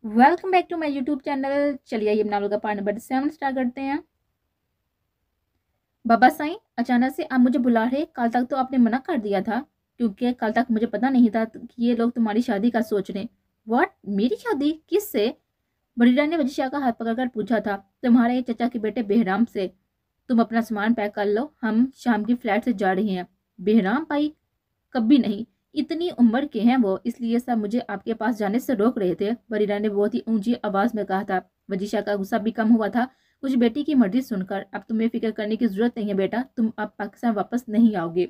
Welcome back to my YouTube channel. चलिए ये novel का पार्ट नंबर 7 स्टार्ट करते हैं। बाबा साईं, अचानक से आप मुझे बुला रहे। कल तक तो आपने मना कर दिया था, क्योंकि कल तक मुझे पता नहीं था कि ये लोग तुम्हारी शादी का सोच रहे। व्हाट? मेरी शादी किससे? बड़ीरा ने वजीशा का हाथ पकड़कर पूछा था। तुम्हारे चचा के बेटे बेहराम से। तुम अपना सामान पैक कर लो, हम शाम की फ्लाइट से जा रहे हैं। बेहराम भाई? कभी नहीं। इतनी उम्र के हैं वो, इसलिए सब मुझे आपके पास जाने से रोक रहे थे, बरीरा ने बहुत ही ऊंची आवाज में कहा था। वजीशा का गुस्सा भी कम हुआ था कुछ बेटी की मर्जी सुनकर। अब तुम्हें फिक्र करने की जरूरत नहीं है बेटा, तुम अब पाकिस्तान वापस नहीं आओगे।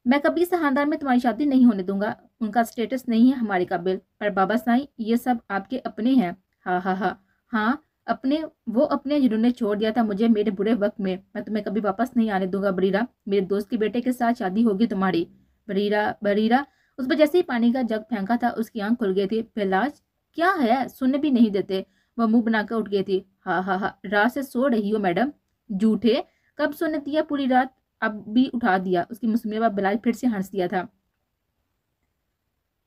मैं कभी इस खानदान में तुम्हारी शादी नहीं होने दूंगा। उनका स्टेटस नहीं है हमारे काबिल। पर बाबा साईं, ये सब आपके अपने हैं। हाँ हाँ हाँ। हाँ, अपने। वो अपने जिन्होंने छोड़ दिया था मुझे मेरे बुरे वक्त में। मैं तुम्हें कभी वापस नहीं आने दूंगा बरीरा। मेरे दोस्त के बेटे के साथ शादी होगी तुम्हारी। बरीरा बरीरा। उस पर जैसे ही पानी का जग फेंका था उसकी आंख खुल गई थी। पहलाज, क्या है? सुनने भी नहीं देते। वह मुंह बनाकर उठ गई थी। हाँ हाँ हाँ, रात से सो रही हो मैडम। झूठे। कब सोने दिया पूरी रात? अब भी उठा दिया। उसकी मुस्लिम बिलाल फिर से हंस दिया था।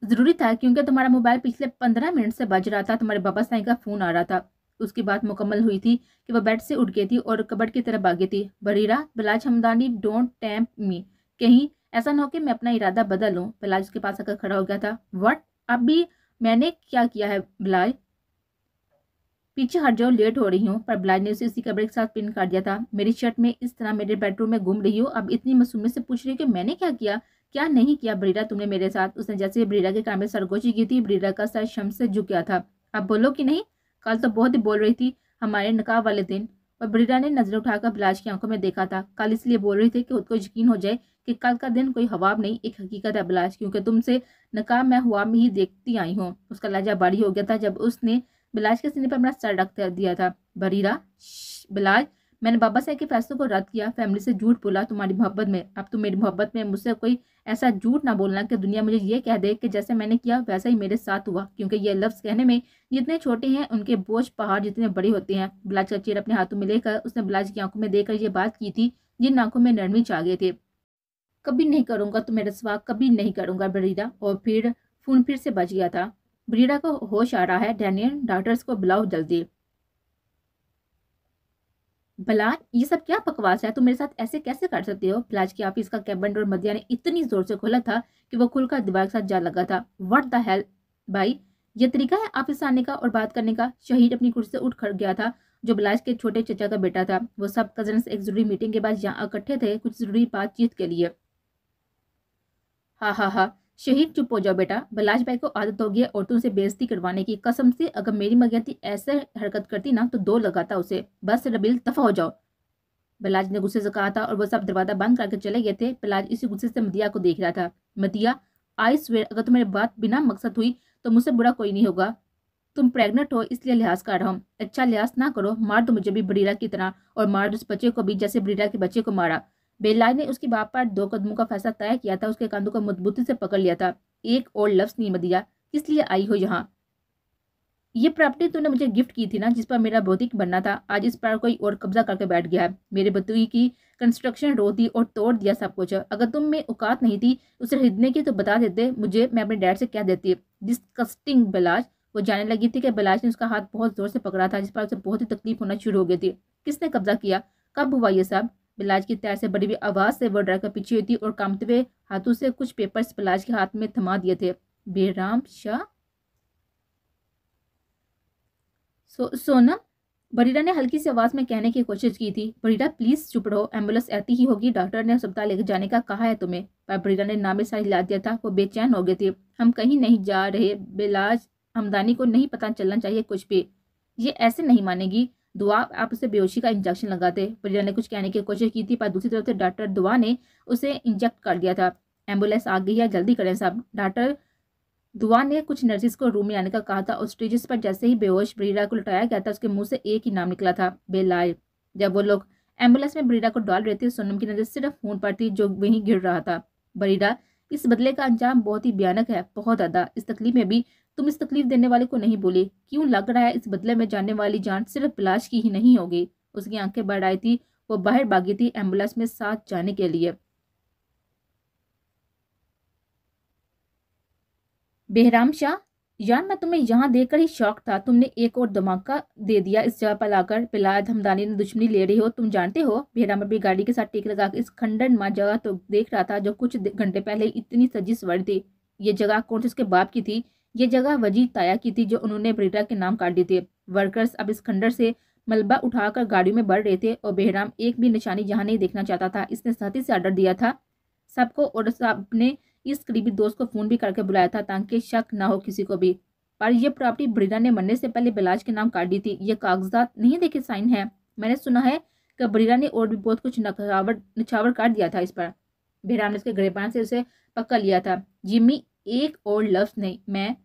जरूरी था, क्योंकि तुम्हारा मोबाइल पिछले 15 मिनट से बज रहा था। तुम्हारे बाबा साईं का फोन आ रहा था। उसकी बात मुकम्मल हुई थी कि वह बेड से उठ गई थी और कबर्ड की तरफ भागी थी। बरीरा, बिलाज हमदानी, डोंट टैम्प मी। कहीं ऐसा न हो कि मैं अपना इरादा बदल लूं। बिलाज उसके पास आकर खड़ा हो गया था। व्हाट? अभी मैंने क्या किया है बिलाज? पीछे हट जाओ, लेट हो रही हूँ। पर ब्लाइज ने उसे उसी कपड़े के साथ पिन कर दिया था। मेरी शर्ट में इस तरह मेरे बेडरूम में घूम रही हो, अब इतनी मासूमियत से पूछ रही हो कि मैंने क्या किया? क्या नहीं किया बरीरा तुमने मेरे साथ? उसने जैसे ही बरीरा के कान में सरगोशी की थी, बरीरा का सर शर्म से झुक गया था। अब बोलो कि नहीं? कल तो बहुत ही बोल रही थी हमारे निकाह वाले दिन। और बरीरा ने नजर उठाकर बिलाज की आंखों में देखा था। कल इसलिए बोल रही थी कि खुद को यकीन हो जाए कि कल का दिन कोई हवाब नहीं, एक हकीकत है बिलाज, क्योंकि तुमसे निकाह मैं हुआ में ही देखती आई हूँ। उसका लहजा भारी हो गया था जब उसने बिलाज के सीने पर अपना सर रख दिया था। बरीरा, बिलाज, मैंने बाबा साहब के फैसले को रद्द किया, फैमिली से झूठ बोला तुम्हारी मोहब्बत में। अब तुम मेरी मोहब्बत में मुझसे कोई ऐसा झूठ ना बोलना कि दुनिया मुझे ये कह दे कि जैसे मैंने किया वैसा ही मेरे साथ हुआ, क्योंकि ये लफ्ज कहने में जितने छोटे हैं उनके बोझ पहाड़ जितने बड़े होते हैं। बिलाज का चेहरा अपने हाथों में लेकर उसने बिलाज की आंखों में देखकर ये बात की थी जिन आंखों में नरमी छा गए थे। कभी नहीं करूंगा तुम्हें रस्वा, कभी नहीं करूंगा बरीरा। और फिर फोन फिर से बज गया था। बरीरा को होश आ रहा है। डैनियल, डॉक्टर्स को बुलाओ जल्दी। बिलाज, ये सब क्या बकवास है? तुम मेरे साथ ऐसे कैसे कर सकते हो? बिलाज के ऑफिस का कैबिन डोर मदिया ने इतनी जोर से खोला था कि वो खुलकर दीवार के साथ जा लगा था। What the hell? भाई, ये तरीका है ऑफिस आने का और बात करने का? शहीद अपनी कुर्सी से उठ खड़ गया था। जो बिलाज के छोटे चचा का बेटा था। वो सब कजन्स एक जरूरी मीटिंग के बाद यहाँ इकट्ठे थे, कुछ जरूरी बातचीत के लिए। हाँ हाँ हाँ। शहीद, चुप हो जाओ बेटा। बिलाज भाई को आदत होगी है औरतों से बेइज्जती करवाने की। कसम से अगर मेरी मगैती ऐसे हरकत करती ना तो दो लगाता उसे। बस रबील, दफा हो जाओ। बिलाज ने गुस्से से कहा था और वो सब दरवाजा बंद करके चले गए थे। बिलाज इसी गुस्से से मदिया को देख रहा था। मदिया, आई स्वेर अगर तुम्हारी बात बिना मकसद हुई तो मुझसे बुरा कोई नहीं होगा। तुम प्रेग्नेंट हो इसलिए लिहाज कर रहा हूँ। अच्छा लिहाज ना करो, मार दो मुझे भी बरीरा की तरह, और मार दो उस बच्चे को भी जैसे बरीरा के बच्चे को मारा। बेलाल ने उसकी बाप पर 2 कदमों का फैसला तय किया था। उसके कंधों को मजबूती से पकड़ लिया था। एक और लफ्ज नहीं मदिया, किस लिए आई हो यहाँ? ये प्रॉपर्टी तूने मुझे गिफ्ट की थी ना, जिस पर मेरा भौतिक बनना था, आज इस पर कोई और कब्जा करके बैठ गया है। मेरे बतुई की कंस्ट्रक्शन रो दी और तोड़ दिया सब कुछ। अगर तुम में औकात नहीं थी उसे खरीदने की तो बता देते मुझे, मैं अपने डैड से कह देती। डिस्कस्टिंग बिलाज। वो जाने लगी थी कि बिलाज ने उसका हाथ बहुत जोर से पकड़ा था, जिस पर उसे बहुत ही तकलीफ होना शुरू हो गई थी। किसने कब्जा किया? कब हुआ ये सब? बिलाज की तय से बड़ी हुई आवाज से वो डर कर पीछे हुई थी और कांपते हुए हाथों से कुछ पेपर्स बिलाज के हाथ में थमा दिए थे। बेराम शाह? सोनम? बरीरा ने हल्की सी आवाज में कहने की कोशिश की थी। बरीरा, प्लीज चुप रहो, एम्बुलेंस आती ही होगी, डॉक्टर ने अस्पताल लेकर जाने का कहा है तुम्हें। पर बरीरा ने नामे सारी हिला दिया था। वो बेचैन हो गए थे। हम कहीं नहीं जा रहे बिलाज। हमदानी को नहीं पता चलना चाहिए कुछ भी। ये ऐसे नहीं मानेगी। दुआ, आप उसे बेहोशी का इंजेक्शन लगाते। बरीरा ने कुछ कहने की कोशिश की थी, पर दूसरी तरफ से डॉक्टर दुआ ने उसे इंजेक्ट कर दिया था। एम्बुलेंस आ गई है, जल्दी करें सब। डॉक्टर दुआ ने कुछ नर्सिस को रूम में आने का कहा था और स्टेजेस पर जैसे ही बेहोश बरीरा को लुटाया गया था उसके मुंह से एक ही नाम निकला था, बेलाल। जब वो लोग एम्बुलेंस में बरीरा को डाल रहे थे, सोनम की नजर सिर्फ खून पर थी जो वहीं गिर रहा था। बरीरा, इस बदले का अंजाम बहुत ही भयानक है, बहुत ज्यादा। इस तकलीफ में भी तुम इस तकलीफ देने वाले को नहीं बोली। क्यों लग रहा है इस बदले में जाने वाली जान सिर्फ बिलाश की ही नहीं होगी? उसकी आंखें बढ़ आई थी। वो बाहर भागी थी एम्बुलेंस में साथ जाने के लिए। बेहराम शाह? यार मैं तुम्हें यहाँ देखकर ही शौक था, तुमने एक और धमाका दे दिया इस जगह पर लाकर। बिलाल हमदानी ने दुश्मनी ले रही हो तुम जानते हो। बेहराम अपनी गाड़ी के साथ टेक लगा इस खंडन जगह तो देख रहा था जो कुछ घंटे पहले इतनी सजी सवर थी। ये जगह कौन सी उसके बाप की थी? ये जगह वजीद ताया की थी जो उन्होंने ब्रीडा के नाम काट दी थी। वर्कर्स अब इस खंडर से मलबा उठाकर गाड़ियों में बढ़ रहे थे और बेहराम एक भी निशानी यहाँ नहीं देखना चाहता था। इसने सख्ती से ऑर्डर दिया था सबको और अपने इस करीबी दोस्त को फोन भी करके बुलाया था ताकि शक ना हो किसी को भी। पर यह प्रॉपर्टी ब्रीडा ने मरने से पहले बिलाज के नाम काट दी थी। ये कागजात नहीं देखे साइन है। मैंने सुना है कि ब्रीडा ने और भी बहुत कुछ निछावर काट दिया था इस पर। बेहराम ने उसके गिरबान से उसे पकड़ लिया था। जिम्मी एक और लफ्ज नहीं। मैं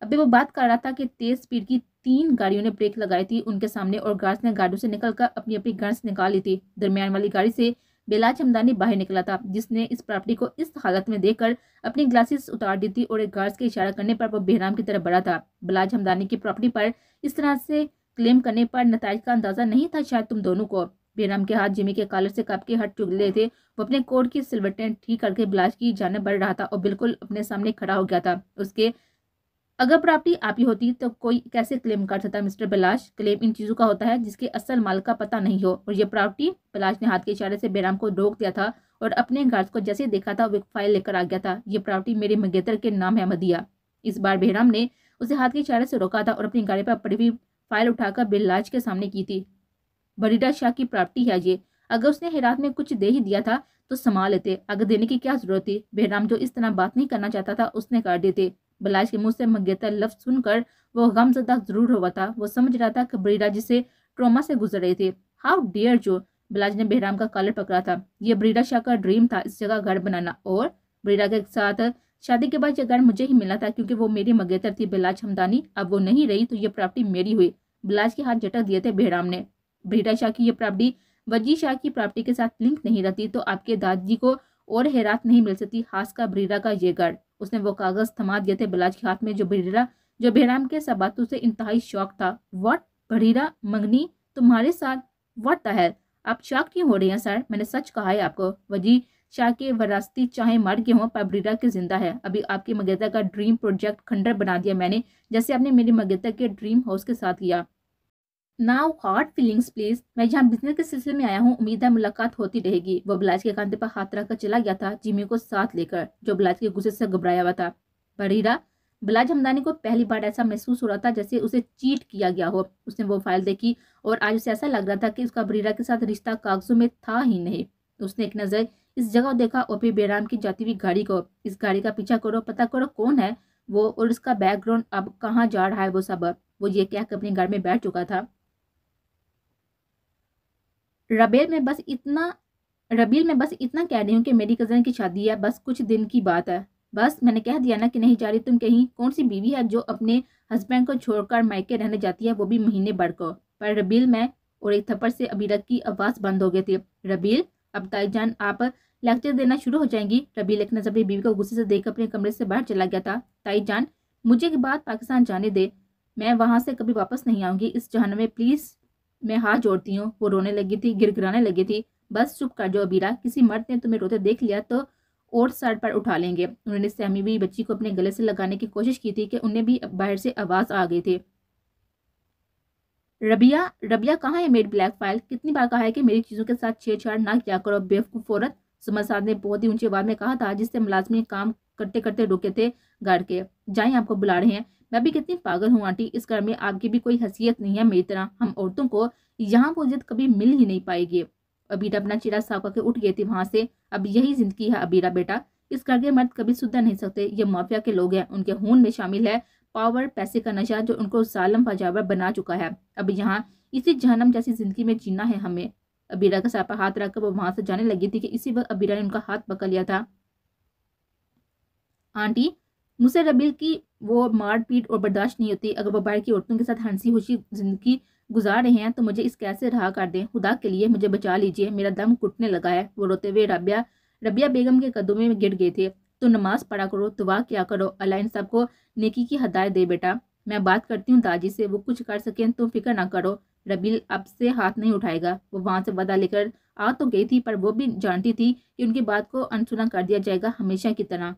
अभी वो बात कर रहा था कि तेज स्पीड की 3 गाड़ियों ने ब्रेक लगाई थी उनके सामने और गार्ड्स ने गाड़ियों से निकलकर अपनी अपनी गन्स निकाल ली थी। दरमियान वाली गाड़ी से बिलाज हमदानी बाहर निकला था जिसने इस प्रॉपर्टी को इस हालत में देखकर अपनी ग्लासेस उतार दी थी और एक गार्ड्स के इशारा करने पर वो बेहराम की तरफ बढ़ा था। बिलाज हमदानी की प्रॉपर्टी पर इस तरह से क्लेम करने पर नताइज का अंदाजा नहीं था शायद तुम दोनों को। बेहराम के हाथ जिमी के कॉलर से कप के हट चुके रहे थे। वो अपने कोट की सिलवटें ठीक करके बिलाज की जाने बढ़ रहा था और बिल्कुल अपने सामने खड़ा हो गया था। उसके अगर प्रॉपर्टी आप ही होती तो कोई कैसे क्लेम कर सकता मिस्टर बिलाश? क्लेम इन चीजों का होता है जिसके असल माल का पता नहीं हो। और ये प्रॉपर्टी बिलाश ने हाथ के इशारे से बेराम को रोक दिया था और अपने गार्ड्स को जैसे देखा था वो एक फाइल लेकर आ गया था। ये प्रॉपर्टी मेरे मंगेतर के नाम है मदिया। इस बार बेहराम ने उसे हाथ के इशारे से रोका था और अपनी गाड़ी पर पड़ी हुई फाइल उठाकर बिलाज के सामने की थी। बरीडा शाह की प्रॉपर्टी है ये। अगर उसने हेरात में कुछ दे ही दिया था तो संभाल लेते। अगर देने की क्या जरूरत थी? बेहराम जो इस तरह बात नहीं करना चाहता था उसने कर देते। बिलाज के मुंह से मंगेतर लफ्ज सुनकर वो गमजदा जरूर हुआ था। वो समझ रहा था कि ब्रीडा जिसे ट्रॉमा से गुजर रहे थे। हाउ डियर जो। बिलाज ने बेहराम का कॉलर पकड़ा था। ये ब्रीडा शाह का ड्रीम था इस जगह घर बनाना और ब्रीडा के साथ शादी के बाद ये घर मुझे ही मिला था क्योंकि वो मेरी मंगेतर थी बिलाज हमदानी। अब वो नहीं रही तो ये प्रॉपर्टी मेरी हुई। बिलाज के हाथ झटक दिए थे बेहराम ने। ब्रीडा शाह की ये प्रॉपर्टी वजी शाह की प्रॉपर्टी के साथ लिंक नहीं रहती तो आपके दादाजी को और हेरात नहीं मिल सकती। खास का ब्रीडा का ये घर। उसने वो कागज थमा दिए थे बिलाज के हाथ में जो बेहराम के सबातों से इंतहाई शौक था। व्हाट? बरीरा मंगनी तुम्हारे साथ? What the hell? आप शॉक क्यों हो रही हैं सर? मैंने सच कहा है आपको। वजी शाह के वरासती चाहे मर गए हों पर ब्रीडा के जिंदा है। अभी आपकी मंगेतर का ड्रीम प्रोजेक्ट खंडर बना दिया मैंने जैसे आपने मेरी मंगेतर के ड्रीम हाउस के साथ किया। Now heart feelings please. मैं यहाँ बिजनेस के सिलसिले में आया हूँ, उम्मीद है मुलाकात होती रहेगी। वो बिलाज के कंधे पर हाथ रखकर चला गया था जिमी को साथ लेकर जो बिलाज के गुस्से से घबराया हुआ था। बरीरा बिलाज हमदानी को पहली बार ऐसा महसूस हो रहा था जैसे उसे चीट किया गया हो। उसने वो फाइल देखी और आज उसे ऐसा लग रहा था कि उसका बरीरा के साथ रिश्ता कागजों में था ही नहीं। उसने एक नजर इस जगह देखा और फिर बेराम की जाती हुई गाड़ी को। इस गाड़ी का पीछा करो, पता करो कौन है वो और उसका बैकग्राउंड अब कहाँ जा रहा है वो सब। वो ये क्या अपने घर में बैठ चुका था। रबेल में बस इतना रबील में बस इतना कह रही हूँ कि मेरी कजन की शादी है, बस कुछ दिन की बात है। बस मैंने कह दिया ना कि नहीं जा रही तुम कहीं। कौन सी बीवी है जो अपने हस्बैंड को छोड़कर मायके रहने जाती है, वो भी महीने भर को। पर रबील में और एक थप्पड़ से अबीरा की आवाज बंद हो गई थी। रबील अब ताईजान आप लेक्चर देना शुरू हो जाएंगी। रबील एक नजर अपनी बीवी को गुस्से से देकर अपने कमरे से बाहर चला गया था। ताईजान मुझे के बाद पाकिस्तान जाने दे, मैं वहां से कभी वापस नहीं आऊंगी इस जहन्नम में, प्लीज मैं हाथ जोड़ती हूँ। वो रोने लगी थी, गिड़गिड़ाने लगी थी। बस चुप कर जाओ अबीरा, किसी मर्द ने तुम्हें रोते देख लिया तो और सर पर उठा लेंगे। उन्होंने सहमी हुई बच्ची को अपने गले से लगाने की कोशिश की थी कि उन्हें भी बाहर से आवाज आ गई थी। रबिया रबिया कहाँ है मेरी ब्लैक फाइल? कितनी बार कहा है कि मेरी चीजों के साथ छेड़छाड़ ना किया करो बेवकूफ औरत। सुमन साहब ने बहुत ही ऊंची आवाज में कहा था जिससे मुलाजमी काम करते करते रुके थे घर के। जाएं आपको बुला रहे हैं। मैं भी कितनी पागल हूँ आंटी, इस घर में आपकी भी कोई हैसियत नहीं है मेरी तरह। हम औरतों को यहाँ वो इज्जत कभी मिल ही नहीं पाएगी। अबीरा अपना चेहरा साफ करके उठ गई थी वहां से। अब यही जिंदगी है अबीरा बेटा, इस घर के मर्द कभी सुधर नहीं सकते। ये माफिया के लोग हैं, उनके खून में शामिल है पावर, पैसे का नशा जो उनको जालिम फजावर बना चुका है। अब यहाँ इसी जहन्नम जैसी जिंदगी में जीना है हमें। अबीरा का सर पर हाथ रखकर वो वहां से जाने लगी थी कि इसी वक्त अबीरा ने उनका हाथ पकड़ लिया था। आंटी मुझसे रबील की वो मार पीट और बर्दाश्त नहीं होती। अगर वो बाहर की औरतों के साथ हंसी खुशी जिंदगी गुजार रहे हैं तो मुझे इस कैसे रहा कर दें। खुदा के लिए मुझे बचा लीजिए, मेरा दम घुटने लगा है। वो रोते हुए रबिया बेगम के कदमों में गिर गए थे। तो नमाज पढ़ा करो, दुआ किया करो, अल्लाह इन सबको नेकी की हदायत दे बेटा। मैं बात करती हूँ दादी से, वो कुछ कर सकें तुम फिक्र ना करो। रबील अब से हाथ नहीं उठाएगा। वो वहां से वदा लेकर आ तो गई थी पर वो भी जानती थी कि उनकी बात को अनसुना कर दिया जाएगा हमेशा की तरह।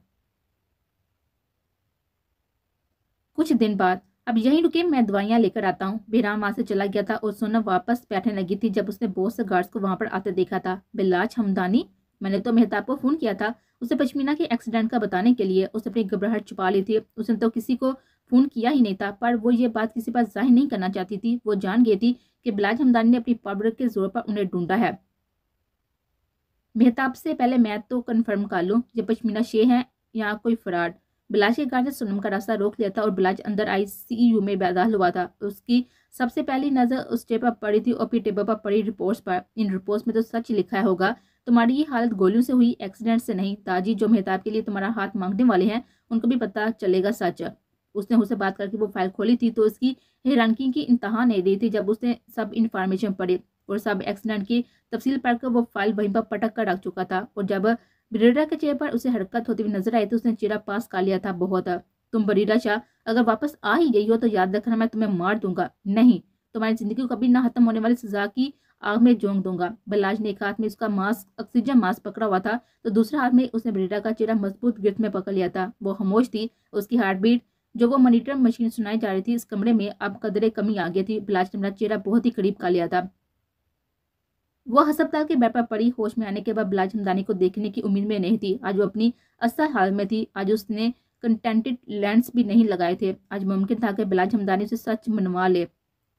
कुछ दिन बाद, अब यहीं रुके, मैं दवाइयाँ लेकर आता हूँ। बेहराम वहाँ से चला गया था और सोनम वापस बैठने लगी थी जब उसने बहुत से गार्ड्स को वहाँ पर आते देखा था। बिलाज हमदानी, मैंने तो मेहताब को फ़ोन किया था उसे पश्मीना के एक्सीडेंट का बताने के लिए। उसने अपनी घबराहट छुपा ली थी, उसने तो किसी को फ़ोन किया ही नहीं था, पर वो ये बात किसी पर जाहिर नहीं करना चाहती थी। वो जान गई थी कि बिलाज हमदानी ने अपनी पाउडर के जोर पर उन्हें ढूंढा है। मेहताब से पहले मैं तो कन्फर्म कर लूँ ये पश्मीना शेख है या कोई फ्रॉड। बिलाज के गार्ड ने सोनम का रास्ता रोक लिया था और बिलाज अंदर आईसीयू में दाखिल हुआ था। उसकी सबसे पहली नज़र उस टेबल पर पड़ी थी और फिर टेबल पर पड़ी रिपोर्ट्स पर। इन रिपोर्ट्स में तो सच लिखा होगा, तुम्हारी ये हालत गोलियों से हुई, एक्सीडेंट से नहीं। ताजी जो मेहताब के लिए तुम्हारा हाथ मांगने वाले हैं उनको भी पता चलेगा सच। उसने उससे बात करके वो फाइल खोली थी तो उसकी हैरानगी की इंतहा नहीं रही थी जब उसने सब इंफॉर्मेशन पढ़ी और सब एक्सीडेंट की तफसील पढ़कर वो फाइल वहीं पर पटक कर रख चुका था। और जब बरीरा के चेहरे पर उसे हरकत होती हुई नजर आई तो उसने चेहरा पास कर लिया था। बहुत, तुम बरीरा शाह अगर वापस आ ही गई हो तो याद रखना मैं तुम्हें मार दूंगा, नहीं तुम्हारी जिंदगी को कभी ना खत्म होने वाली सजा की आग में झोंक दूंगा। बल्लाज ने एक हाथ में उसका मास्क, ऑक्सीजन मास्क पकड़ा हुआ था तो दूसरे हाथ में उसने बरीरा का चेहरा मजबूत गिरफ्त में पकड़ लिया था। वो खामोश थी, उसकी हार्ट बीट जो वो मॉनिटर मशीन सुनाई जा रही थी इस कमरे में अब कदरे कमी आ गई थी। बल्लाज ने अपना चेहरा बहुत ही करीब कर लिया था। वो अस्पताल के बेड पर पड़ी होश में आने के बाद बिलाज हमदानी को देखने की उम्मीद में नहीं थी। आज वो अपनी असल हाल में थी। आज उसने कंटेंटेड लेंस भी नहीं लगाए थे। आज मुमकिन था कि बिलाज हमदानी से सच मनवा ले।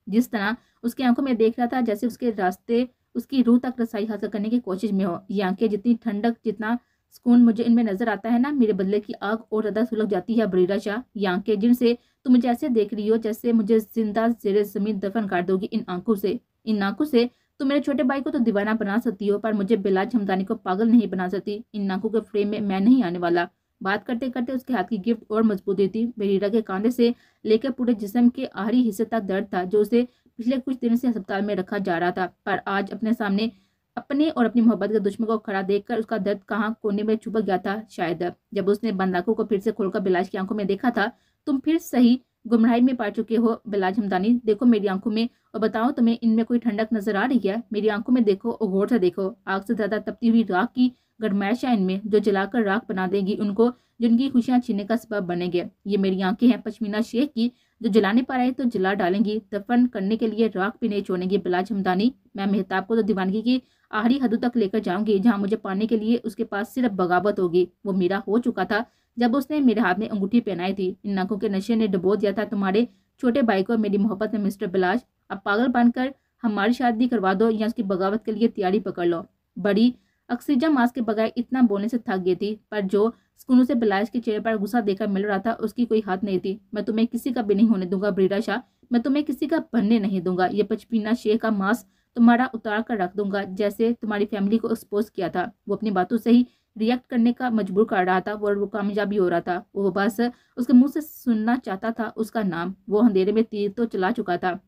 जिस तरह उसकी आंखों में देख रहा था जैसे उसके रास्ते उसकी रूह तक रसाई हासिल करने की कोशिश में हो। ये आंखें, जितनी ठंडक, जितना सुकून मुझे इनमें नजर आता है ना, मेरे बदले की आग और ज्यादा सुलग जाती है बरीरा शाह। ये आंखें जिनसे तुम मुझे ऐसे देख रही हो जैसे मुझे जिंदा जेरे जमीन दफन कर दोगी। इन आंखों से तुम मेरे छोटे भाई को तो दीवाना बना सकती हो पर मुझे बिलाज हमदानी को पागल नहीं बना सकती। इन आंखों के फ्रेम में मैं नहीं आने वाला। बात करते करते उसके हाथ की गिफ्ट और मजबूत थी। बरीरा के कांधे से लेकर पूरे जिस्म के आखिरी हिस्से तक दर्द था जो उसे पिछले कुछ दिनों से अस्पताल में रखा जा रहा था। पर आज अपने सामने अपने और अपनी मोहब्बत के दुश्मन को खड़ा देखकर उसका दर्द कहाँ कोने में छुपक गया था। शायद जब उसने बंद आंखों को फिर से खोलकर बिलाज की आंखों में देखा था, तुम फिर सही गुमराही में पा चुके हो बिलाज हमदानी। देखो मेरी आंखों में और बताओ तुम्हें इनमें कोई ठंडक नजर आ रही है। मेरी आंखों में देखो और गौर से देखो। आग से ज्यादा तपती हुई राख की गरमैश है इनमें जो जलाकर राख बना देगी उनको जिनकी खुशियां छीनने का सबब बनेंगे। ये मेरी आंखें हैं पश्मीना शेख की जो जलाने पर आए तो जला डालेंगी, दफन करने के लिए राख भी नहीं छोड़ेंगी। बिलाज हमदानी, मैं मेहताब को तो दीवानगी की आखिरी हदों तक लेकर जाऊंगी जहां मुझे पाने के लिए उसके पास सिर्फ बगावत होगी। वो मेरा हो चुका था जब उसने मेरे हाथ में अंगूठी पहनाई थी। इन आंखों के नशे ने डुबो दिया था तुम्हारे छोटे भाई को मेरी मोहब्बत में मिस्टर बिलाज। अब पागल बनकर हमारी शादी करवा दो या उसकी बगावत के लिए तैयारी पकड़ लो। बड़ी ऑक्सीजन मास्क के बगैर इतना बोलने से थक गई थी पर जो सुकून से बिलाज के चेहरे पर गुस्सा देकर मिल रहा था उसकी कोई हाथ नहीं थी। मैं तुम्हें किसी का भी नहीं होने दूंगा बरीरा शाह, मैं तुम्हें किसी का बनने नहीं दूंगा। ये पश्मीना शेख का मास्क तुम्हारा उतार कर रख दूंगा जैसे तुम्हारी फैमिली को एक्सपोज किया था। वो अपनी बातों से ही रिएक्ट करने का मजबूर कर रहा था और वो कामयाबी हो रहा था। वो बस उसके मुंह से सुनना चाहता था उसका नाम। वो अंधेरे में तीर तो चला चुका था।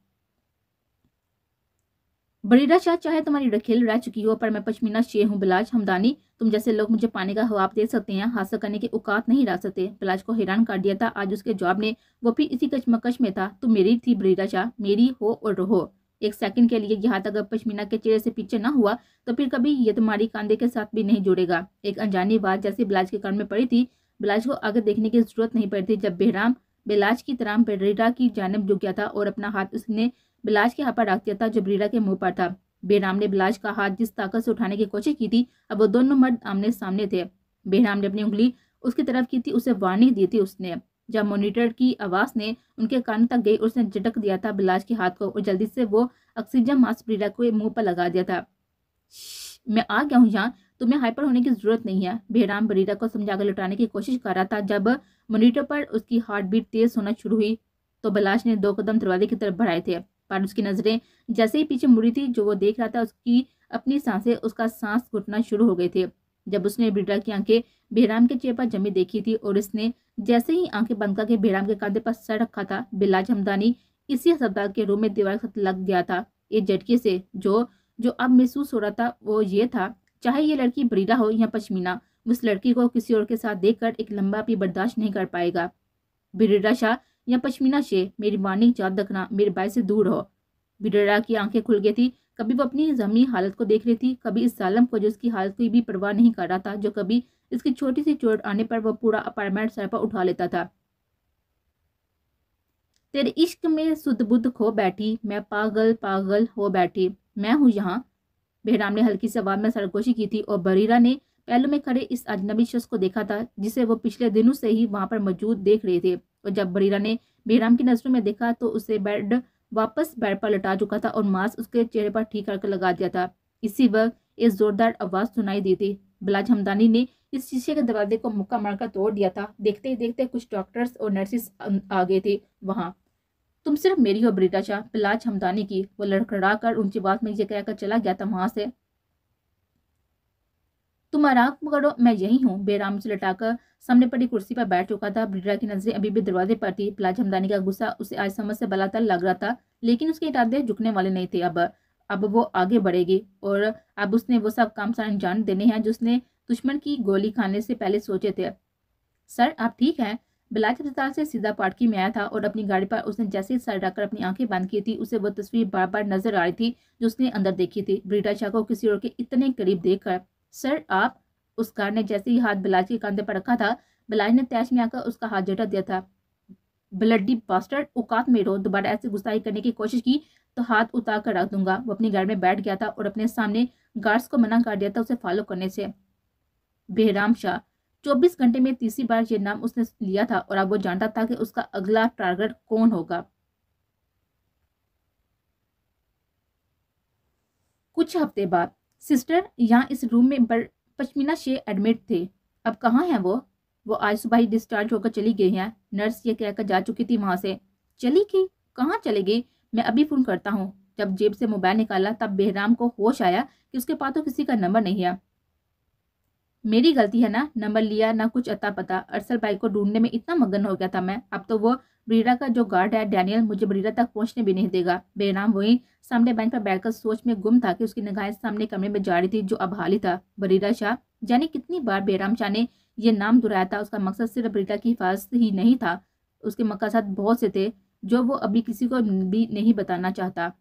बरीरा शाह, चाहे तुम्हारी रखेल रह चुकी हो पर मैं पश्मीना शेख हूँ बिलाज हमदानी। तुम जैसे लोग मुझे पाने का ख्वाब दे सकते हैं, हासिल करने की औकात नहीं रह सकते। बिलाज को हैरान कर दिया था आज उसके जवाब ने। वो भी इसी कशमकश में था। तुम मेरी थी बरीरा शाह, मेरी हो और रहो। एक सेकंड के लिए यह हाथ अगर पश्मीना के चेहरे से पीछे ना हुआ तो फिर कभी ये तुम्हारी कांधे के साथ भी नहीं जुड़ेगा। एक अनजानी बात जैसे बिलाज के कान में पड़ी थी। बिलाज को आगे देखने की जरूरत नहीं पड़ी थी जब बेहराम बिलाज की तरह बरीरा की जानब झुक गया था और अपना हाथ उसने बिलाज के हाथ पर रख दिया था जो बरीरा के मुंह पर था। बेहराम ने बिलाज का हाथ जिस ताकत से उठाने की कोशिश की थी, अब वो दोनों मर्द आमने सामने थे। बेहराम ने अपनी उंगली उसकी तरफ की थी, उसे वार्निंग दी थी उसने। जब मॉनिटर की आवाज ने उनके कान तक गई उसने झटक दिया था बिलाज के हाथ को और जल्दी से वो ऑक्सीजन मास्क बरीरा को मुंह पर लगा दिया था। मैं आ गया हूँ यहाँ, तुम्हें हाइपर होने की जरूरत नहीं है। बेहराम बरीरा को समझाकर लौटाने की कोशिश कर रहा था जब मॉनिटर पर उसकी हार्ट बीट तेज होना शुरू हुई तो बिलाज ने 2 कदम दरवाजे की तरफ बढ़ाए थे पर उसकी नजरें जैसे ही पीछे मुड़ी थी जो वो देख रहा था उसकी अपनी सांसें उसका सांस घुटना शुरू हो गए थे। जब उसने बरीरा की आंखें बेहराम के चेहरे पर जमी देखी थी और इसने जैसे ही आंखें बंद करके बेहराम के कंधे पर सर रखा था, बिलाज हमदानी इसी अस्पताल के रूम में दीवार के साथ लग गया था एक झटके से। जो जो अब महसूस हो रहा था वो ये था, चाहे ये लड़की बरीरा हो या पश्मीना, उस लड़की को किसी और के साथ देखकर एक लंबा भी बर्दाश्त नहीं कर पाएगा। बरीरा शाह या पश्मीना शेख, मेरी वार्निंग याद रखना, मेरे भाई से दूर हो। बरीरा की आंखें खुल गई थी। कभी वो अपनी जमी हालत को देख रही थी, कभी इस जालिम को जो उसकी हालत की भी परवाह नहीं कर रहा था, जो कभी इसकी छोटी सी चोट आने पर वो पूरा अपार्टमेंट सर पर उठा लेता था। तेरे इश्क में सुध बुध खो बैठी, मैं पागल पागल हो बैठी, मैं हूँ यहाँ। बेहराम ने हल्की सी आवाज में सरगोशी की थी और बरीरा ने पहलू में खड़े इस अजनबी शख्स को देखा था जिसे वो पिछले दिनों से ही वहां पर मौजूद देख रहे थे। और जब बरीरा ने बेहराम की नजरों में देखा तो उसे वापस बेड पर लटा चुका था और मास्क उसके चेहरे पर ठीक करके लगा दिया था। इसी वक्त एक जोरदार आवाज सुनाई दी थी। बिलाज हमदानी ने इस शीशे के दरवाजे को मुक्का मारकर तोड़ दिया था। देखते ही देखते कुछ डॉक्टर्स और नर्सिस आ गए थे वहां। तुम सिर्फ मेरी हो बरीरा शाह, बिलाज हमदानी की, वो लड़खड़ा कर ऊंची बात में ये कहकर चला गया था वहां से। तुम आराम करो, मैं यही हूँ। बेराम से लटाकर सामने पड़ी कुर्सी पर बैठ चुका था। बरीरा की नजरें अभी भी दरवाजे पर थी। बिलाज हमदानी का गुस्सा उसे आज समझ से बलात्कार लग रहा था, लेकिन उसके इरादे झुकने वाले नहीं थे। अब वो आगे बढ़ेगी और अब उसने वो सब काम सारे अंजाम देने हैं जो उसने दुश्मन की गोली खाने से पहले सोचे थे। सर आप ठीक हैं? बिलाज अस्पताल से सीधा पाटकी में आया था और अपनी गाड़ी पर उसने जैसे ही सर रखकर अपनी आंखें बंद की थी उसे वो तस्वीर बार बार नजर आ रही थी जो उसने अंदर देखी थी। बरीरा शाह को किसी और के इतने करीब देखकर। सर आप, उस कार ने जैसे ही हाथ बिलाज के कंधे पर रखा था, बिलाज ने तैश में आकर उसका हाथ झटक दिया था। ब्लडी बास्टर्ड, औकात में रहो, दोबारा ऐसे गुस्ताखी करने की कोशिश की तो हाथ उतार कर रख दूंगा। वो अपनी गाड़ी में बैठ गया था और अपने सामने गार्ड्स को मना कर दिया था उसे फॉलो करने से। बेहराम शाह, 24 घंटे में तीसरी बार ये नाम उसने लिया था और अब वो जानता था कि उसका अगला टारगेट कौन होगा। कुछ हफ्ते बाद सिस्टर यहाँ इस रूम में पश्मीना शेख एडमिट थे। अब कहाँ हैं वो आज सुबह ही डिस्चार्ज होकर चली गई हैं। नर्स ये कहकर जा चुकी थी वहां से। चली गई? कहाँ चली गई? मैं अभी फोन करता हूँ। जब जेब से मोबाइल निकाला तब बेहराम को होश आया कि उसके पास तो किसी का नंबर नहीं है। मेरी गलती है ना, नंबर लिया ना कुछ अता पता। अरसल भाई को ढूंढने में इतना मगन हो गया था मैं। अब तो वो बरीरा का जो गार्ड है डैनियल मुझे बरीरा तक पहुंचने भी नहीं देगा। बेनाम वही सामने बेंच पर बैठकर सोच में गुम था कि उसकी निगाहें सामने कमरे में जा रही थी जो अब हाली था। बरीरा शाह, जाने कितनी बार बेराम शाह ने यह नाम दोहराया था। उसका मकसद सिर्फ बरीरा की हिफाजत ही नहीं था, उसके मकसद बहुत से थे जो वो अभी किसी को भी नहीं बताना चाहता।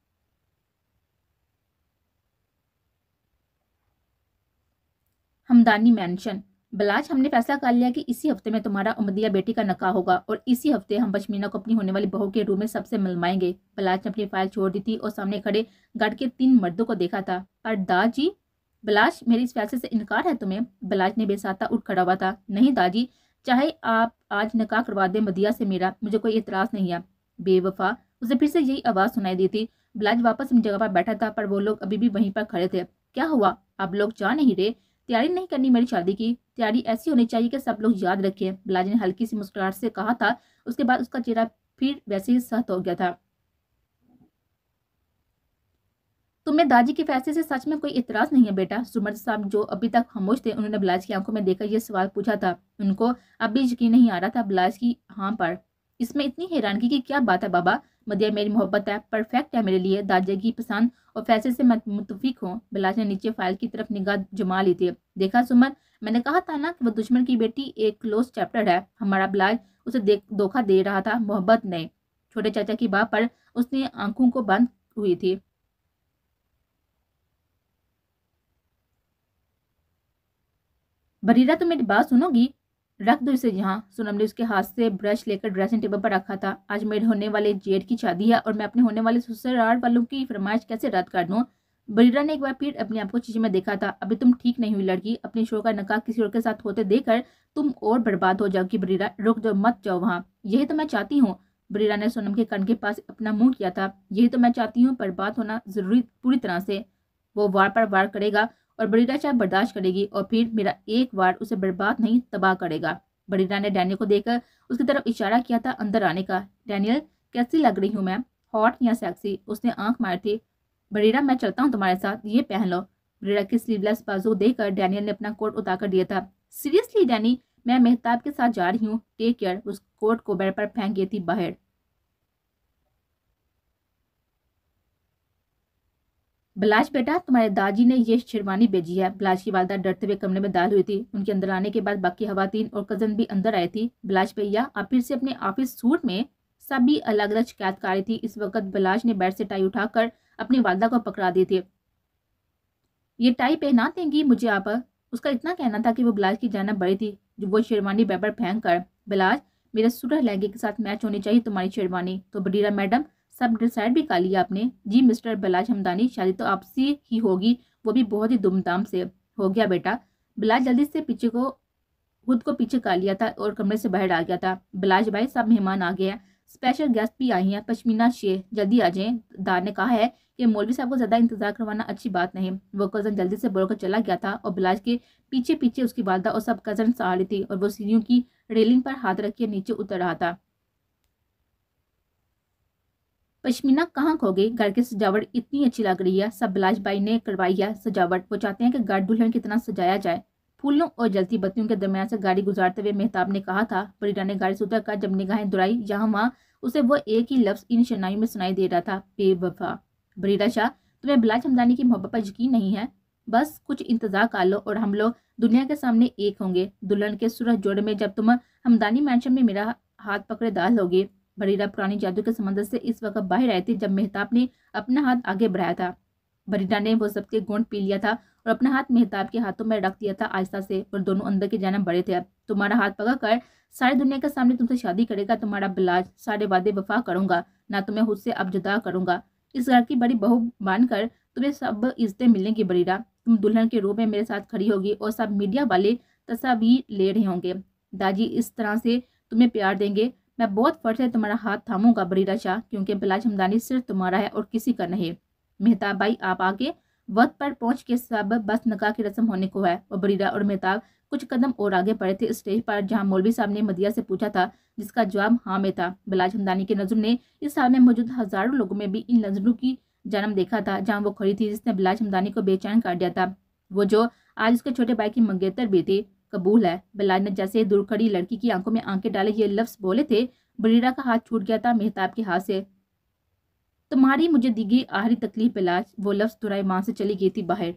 हमदानी मेंशन। बिलाज, हमने फैसला कर लिया कि इसी हफ्ते में तुम्हारा उमदिया बेटी का निकाह होगा और इसी हफ्ते हम पश्मीना को अपनी होने वाली बहू के रूम में सबसे मिलवाएंगे। बिलाज ने अपनी फाइल छोड़ दी थी और सामने खड़े गार्ड के 3 मर्दों को देखा था। पर दाजी, बिलाज मेरी इस फैसले से इनकार है तुम्हें? बिलाज ने बेसाता उठ खड़ा हुआ था। नहीं दाजी, चाहे आप आज निकाह करवा दे मदिया से मेरा, मुझे कोई इतराज नहीं है। बेवफा, उसे फिर से यही आवाज सुनाई दी थी। बिलाज वापस अपनी जगह पर बैठा था पर वो लोग अभी भी वहीं पर खड़े थे। क्या हुआ? आप लोग जा नहीं रहे? तैयारी नहीं करनी मेरी शादी की? तैयारी ऐसी होनी चाहिए कि सब लोग याद रखें। बिलाज ने हल्की सी मुस्कुराहट से कहा था। उसके बाद उसका चेहरा फिर वैसे ही सख्त हो गया था। तुम्हें दादी के फैसले से सच में कोई इतराज नहीं है बेटा? सुमर साहब जो अभी तक खामोश थे उन्होंने बिलाज की आंखों में देखकर यह सवाल पूछा था। उनको अभी यकीन नहीं आ रहा था बिलाज की हाँ पर। इसमें इतनी हैरानगी की क्या बात है बाबा? मदिया मेरी मोहब्बत है, परफेक्ट है मेरे लिए। दादी की पसंद और फैसले से मैं मुतफिक हूँ। बिलाज ने नीचे फाइल की तरफ निगाह जमा ली थी। देखा सुमन, मैंने कहा था ना कि वो दुश्मन की बेटी एक क्लोज चैप्टर है। हमारा बिलाज उसे धोखा दे रहा था, मोहब्बत नहीं। छोटे चाचा की बात पर उसने आंखों को बंद हुई थी। बरीरा, तो मेरी बात सुनोगी? रख दो इसे यहाँ। सोनम ने उसके हाथ से ब्रश लेकर ड्रेसिंग टेबल पर रखा था। आज मेरे होने वाले जेठ की शादी है और मैं अपने होने वाले ससुराल वालों की फरमाइश कैसे रद्द कर दूं? बरीरा ने एक बार फिर अपने आप को शीशे में देखा था। अभी तुम ठीक नहीं हुई लड़की। अपने शोर का नकाह किसी और के साथ होते देखकर तुम और बर्बाद हो जाओगी। बरीरा, रुक जाओ, मत जाओ वहाँ। यही तो मैं चाहती हूँ। बरीरा ने सोनम के कान के पास अपना मुंह किया था। यही तो मैं चाहती हूँ, बर्बाद होना जरूरी पूरी तरह से। वो वार पर वार करेगा और बरीरा चाहे बर्दाश्त करेगी और फिर मेरा एक वार उसे बर्बाद नहीं तबाह करेगा। बरीरा ने डैनियल को देखकर उसकी तरफ इशारा किया था अंदर आने का। डैनियल, कैसी लग रही हूँ मैं? हॉट या सेक्सी? उसने आंख मारी थी। बरीरा, मैं चलता हूँ तुम्हारे साथ, ये पहन लो। बरीरा की स्लीवलेस बाजू देखकर डैनियल ने अपना कोट उतार कर दिया था। सीरियसली डैनी, मैं मेहताब के साथ जा रही हूँ, टेक केयर। उस कोट को बेड पर फेंक गई थी बाहर। बिलाज बेटा, तुम्हारे दादी ने ये शेरवानी भेजी है। बिलाज की वालदा डरते हुए कमरे में दाल हुई थी। उनके अंदर आने के बाद बाकी खवातीन और कजन भी अंदर आई थी। बिलाज भैया, आप फिर से अपने ऑफिस सूट में? सभी अलग अलग शिकायत कर रही थी। इस वक्त बिलाज ने बेड से टाई उठाकर अपनी वालदा को पकड़ा दी थी। ये टाई पहना देंगी मुझे आप? उसका इतना कहना था कि वो बिलाज की जानब बढ़ी थी जो वो शेरवानी बेड पर फेंक कर। बिलाज, मेरे सुरह लहंगे के साथ मैच होनी चाहिए तुम्हारी शेरवानी। तो बरीरा मैडम, सब डिसाइड भी कर लिया आपने? जी मिस्टर बिलाज हमदानी, शादी तो आपसी ही होगी, वो भी बहुत ही धूमधाम से। हो गया बेटा। बिलाज जल्दी से खुद को पीछे कर लिया था और कमरे से बाहर आ गया था। बिलाज भाई, सब मेहमान आ गए हैं, स्पेशल गेस्ट भी आई हैं, पश्मीना शेख जल्दी आ जाएं। दार ने कहा है कि मौलवी साहब को ज्यादा इंतजार करवाना अच्छी बात नहीं। वो कजन जल्दी से बोलकर चला गया था और बिलाज के पीछे पीछे उसकी वालदा और सब कजन आ रही थी और वो सीढ़ियों की रेलिंग पर हाथ रख के नीचे उतर रहा था। पश्मीना कहाँ खो गई? घर की सजावट इतनी अच्छी लग रही है, सब बिलाज भाई ने करवाई है सजावट। वो चाहते हैं कि घर दुल्हन की तरह सजाया जाए। फूलों और जलती बत्तियों के दरमियान से गाड़ी गुजारते हुए मेहताब ने कहा था। बरीरा ने गाड़ी से उतर कर जब निगाहें दुराई यहाँ वहाँ, उसे वो एक ही लफ्ज इन शनाइयों में सुनाई दे रहा था, बेवफा। बरीरा शाह, तुम्हें बिलाज हमदानी की मोहब्बत पर यकीन नहीं है? बस कुछ इंतजार कर लो और हम लोग दुनिया के सामने एक होंगे। दुल्हन के सूरज जोड़े में जब तुम हमदानी मैंशन में मेरा हाथ पकड़े दाल होगे। बरीरा पुरानी जादू के समंदर से इस वक्त बाहर आए थे जब मेहताब ने अपना हाथ आगे बढ़ाया था। बरीरा ने वो सबके घूंट पी लिया था और अपना हाथ मेहताब के हाथों में रख दिया था आहिस्ता से, और दोनों अंदर के जाना बड़े थे। अब तुम्हारा हाथ पकड़ कर सारी दुनिया के सामने तुमसे शादी करेगा तुम्हारा बिलाज। सारे वादे वफा करूंगा, ना तुम्हें खुद से अब जुदा करूंगा। इस घर की बड़ी बहू मानकर तुम्हें सब इज्जतें मिलेंगी बरीरा। तुम दुल्हन के रूप में मेरे साथ खड़ी होगी और सब मीडिया वाले तस्वीर ले रहे होंगे। दादी इस तरह से तुम्हें प्यार देंगे। मैं बहुत फर्ज है तुम्हारा हाथ थामूंगा बरीरा शाह, क्योंकि बिलाज हमदानी सिर्फ तुम्हारा है और किसी का नहीं। मेहताब भाई, आप आगे वक्त पर पहुंच के सब बस निकाह की रस्म होने को है। और बरीरा और मेहताब कुछ कदम और आगे बढ़े थे स्टेज पर, जहां मौलवी साहब ने मदिया से पूछा था, जिसका जवाब हाँ में था। बिलाज हमदानी की नजर ने इस हाल में मौजूद हजारों लोगों में भी इन नजरों की जन्म देखा था, जहाँ वो खड़ी थी जिसने बिलाज हमदानी को बेचैन कर दिया था, वो जो आज उसके छोटे भाई की मंगेतर भी थी। कबूल है। बिलाज ने जैसे दूर खड़ी लड़की की आंखों में आंखें डाले ये लफ्ज बोले थे, बरीरा का हाथ छूट गया था मेहताब के हाथ से। तुम्हारी मुझे दी गई आखिरी तकलीफ बिलाज, वो लफ्ज दुराई मां से चली गई थी बाहर।